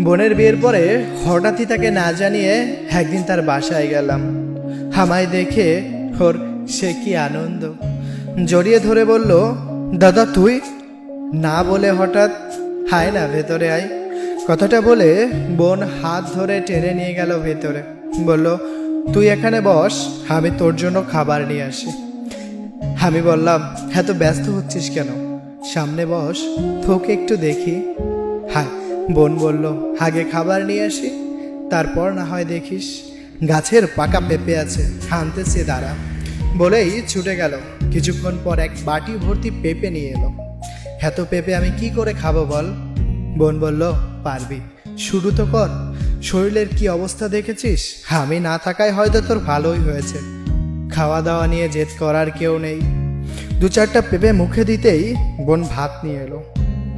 বোনের বিয়ের পরে হঠাৎই তাকে না জানিয়ে একদিন তার বাসায় গেলাম। আমায় দেখে ওর সে কি আনন্দ, জড়িয়ে ধরে বলল, দাদা তুই? না বলে হঠাৎ, হায় না ভেতরে আয়। কথাটা বলে বোন হাত ধরে টেনে নিয়ে গেল ভেতরে, বলল, তুই এখানে বস, আমি তোর জন্য খাবার নিয়ে আসি। আমি বললাম, এত ব্যস্ত হচ্ছিস কেন, সামনে বস, তোকে একটু দেখি। হ্যাঁ, বোন বলল, আগে খাবার নিয়ে আসি, তারপর না হয় দেখিস। গাছের পাকা পেঁপে আছে, আনতেছে দাঁড়া। বলেই ছুটে গেল। কিছুক্ষণ পর এক বাটি ভর্তি পেঁপে নিয়ে এলো। এত পেঁপে আমি কি করে খাবো বল? বোন বলল, পারবি, শুরু তো কর। শরীরের কি অবস্থা দেখেছিস? আমি না থাকায় হয়তো তোর ভালোই হয়েছে। খাওয়া দাওয়া নিয়ে জেদ করার কেউ নেই। দু চারটা পেঁপে মুখে দিতেই বোন ভাত নিয়ে এলো।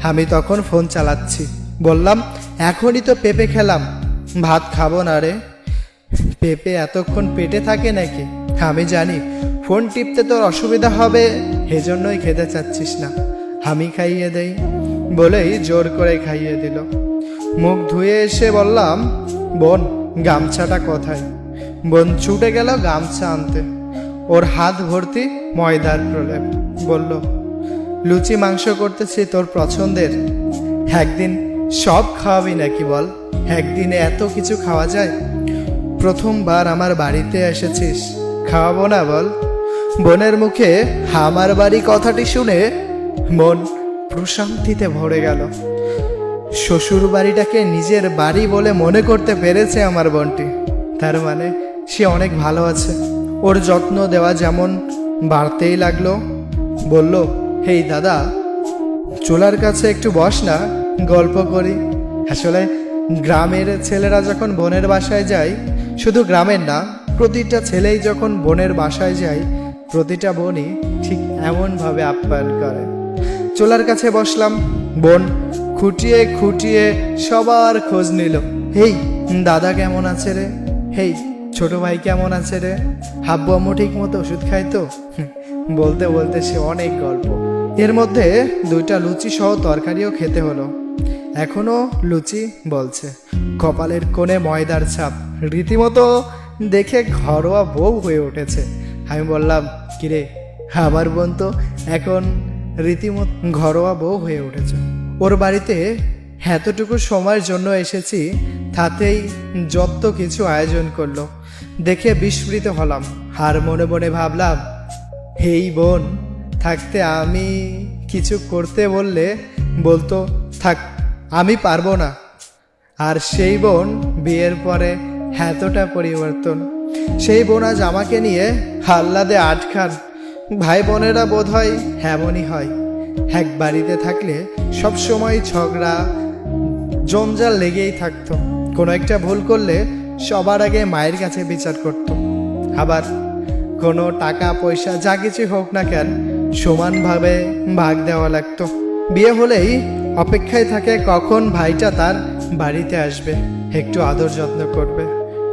আমি তখন ফোন চালাচ্ছি, বললাম, এখনই তো পেঁপে খেলাম, ভাত খাবো না রে। পেঁপে এতক্ষণ পেটে থাকে নাকি? আমি জানি ফোন টিপতে তোর অসুবিধা হবে, এজন্যই খেতে চাচ্ছিস না, আমি খাইয়ে দেই। বলেই জোর করে খাইয়ে দিল। মুখ ধুয়ে এসে বললাম, বোন গামছাটা কোথায়? বোন ছুটে গেল গামছা আনতে। ওর হাত ভর্তি ময়দার প্রলেপ। বলল, লুচি মাংস করতেছি তোর পছন্দের, একদিন সব খাওয়াবি নাকি বল? একদিনে এত কিছু খাওয়া যায়? প্রথমবার আমার বাড়িতে এসেছিস, খাওয়াবো না বল? বোনের মুখে আমার বাড়ি কথাটি শুনে মন প্রশান্তিতে ভরে গেল। শ্বশুর বাড়িটাকে নিজের বাড়ি বলে মনে করতে পেরেছে আমার বোনটি। তার মানে সে অনেক ভালো আছে। ওর যত্ন দেওয়া যেমন বাড়তেই লাগলো। বলল, হেই দাদা, চুলার কাছে একটু বস না, গল্প করি। আসলে গ্রামের ছেলেরা যখন বোনের বাসায় যায়, শুধু গ্রামের না, প্রতিটা ছেলেই যখন বোনের বাসায় যায়, প্রতিটা বোনই ঠিক এমনভাবে আপ্যায়ন করে। চুলার কাছে বসলাম। বোন খুঁটিয়ে খুঁটিয়ে সবার খোঁজ নিল। হেই দাদা কেমন আছে রে? হেই ছোট ভাই কেমন আছে রে? হাব্বু আম্মু ঠিক মতো ওষুধ খায় তো? বলতে বলতে সে অনেক গল্প। এর মধ্যে দুইটা লুচি সহ তরকারিও খেতে হলো। এখনো লুচি বলছে, কপালের কোণে ময়দার ছাপ, রীতিমতো দেখে ঘরোয়া বউ হয়ে উঠেছে। আমি বললাম, কিরে, আমার বোন তো এখন রীতিমতো ঘরোয়া বউ হয়ে উঠেছে। ওর বাড়িতে এতটুকু সময়ের জন্য এসেছি, তাতেই যত কিছু আয়োজন করলো দেখে বিস্মৃত হলাম। আর মনে মনে ভাবলাম, হেই বোন থাকতে আমি কিছু করতে বললে বলতো, থাক আমি পারবো না। আর সেই বোন বিয়ের পরে এতটা পরিবর্তন। সেই বোন আজ আমাকে নিয়ে আহ্লাদে আটখান। ভাই বোনেরা বোধ হয় এমনই হয়, এক বাড়িতে থাকলে সব সময় ঝগড়া জঞ্জাল লেগেই থাকতো। কোনো একটা ভুল করলে সবার আগে মায়ের কাছে বিচার করত। আবার কোনো টাকা পয়সা যা কিছু হোক না কেন, সমানভাবে ভাগ দেওয়া লাগতো। বিয়ে হলেই অপেক্ষায় থাকে কখন ভাইটা তার বাড়িতে আসবে, একটু আদর যত্ন করবে।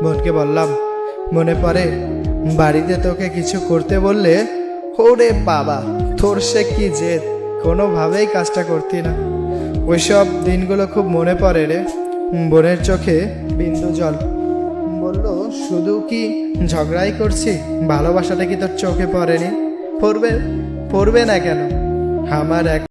বোনকে বললাম, মনে পড়ে বাড়িতে তোকে কিছু করতে বললে, ওরে বাবা তোর সে কি জেদ, কোনোভাবেই কাজটা করতি না। ওইসব দিনগুলো খুব মনে পড়ে রে। বোনের চোখে বিন্দু জল। বলল, শুধু কি ঝগড়াই করছি, ভালোবাসাটা কি তোর চোখে পড়েনি? পড়বে না কেন? আমার এক